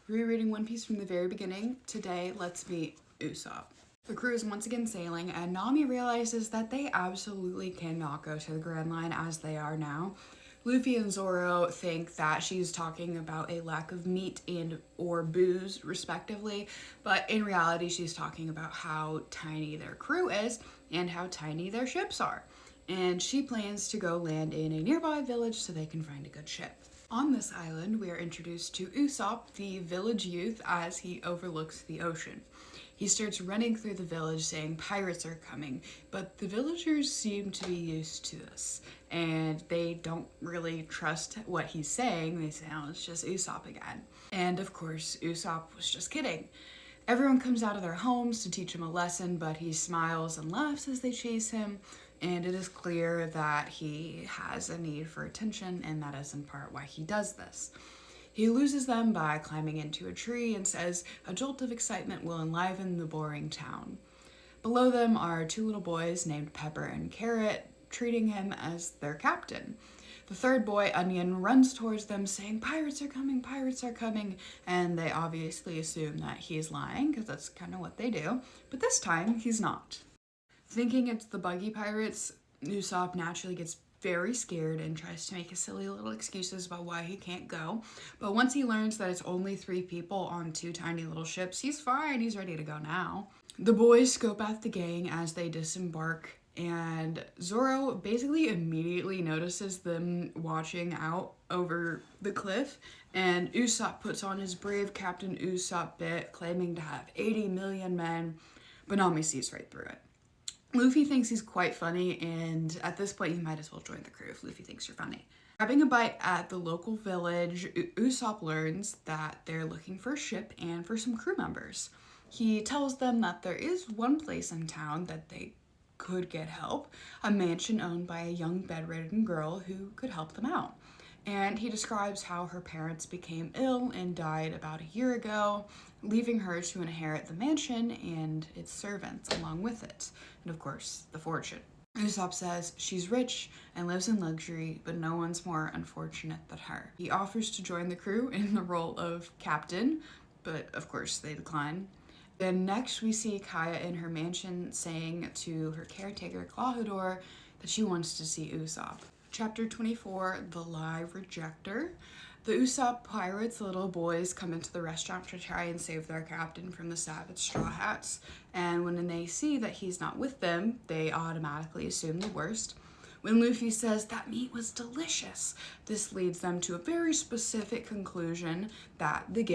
Rereading One Piece from the very beginning, today let's meet Usopp. The crew is once again sailing, and Nami realizes that they absolutely cannot go to the Grand Line as they are now. Luffy and Zoro think that she's talking about a lack of meat and or booze, respectively, but in reality she's talking about how tiny their crew is and how tiny their ships are. And she plans to go land in a nearby village so they can find a good ship. On this island, we are introduced to Usopp, the village youth, as he overlooks the ocean. He starts running through the village saying pirates are coming, but the villagers seem to be used to this, and they don't really trust what he's saying. They say, oh, it's just Usopp again. And of course, Usopp was just kidding. Everyone comes out of their homes to teach him a lesson, but he smiles and laughs as they chase him, and it is clear that he has a need for attention, and that is in part why he does this. He loses them by climbing into a tree and says a jolt of excitement will enliven the boring town. Below them are two little boys named Pepper and Carrot, treating him as their captain. The third boy, Onion, runs towards them saying, pirates are coming, and they obviously assume that he's lying, because that's kind of what they do, but this time he's not. Thinking it's the buggy pirates, Usopp naturally gets very scared and tries to make his silly little excuses about why he can't go, but once he learns that it's only 3 people on 2 tiny little ships, he's fine, he's ready to go now. The boys scope out the gang as they disembark, and Zoro basically immediately notices them watching out over the cliff, and Usopp puts on his brave Captain Usopp bit, claiming to have 80 million men, but Nami sees right through it. Luffy thinks he's quite funny, and at this point you might as well join the crew if Luffy thinks you're funny. Grabbing a bite at the local village, Usopp learns that they're looking for a ship and for some crew members. He tells them that there is one place in town that they could get help, a mansion owned by a young bedridden girl who could help them out. And he describes how her parents became ill and died about a year ago, leaving her to inherit the mansion and its servants along with it, and of course, the fortune. Usopp says she's rich and lives in luxury, but no one's more unfortunate than her. He offers to join the crew in the role of captain, but of course they decline. Then next we see Kaya in her mansion saying to her caretaker Klahadore that she wants to see Usopp. Chapter 24, The Lie Rejector. The Usopp pirates, little boys, come into the restaurant to try and save their captain from the savage Straw Hats, and when they see that he's not with them, they automatically assume the worst. When Luffy says that meat was delicious, this leads them to a very specific conclusion that the gang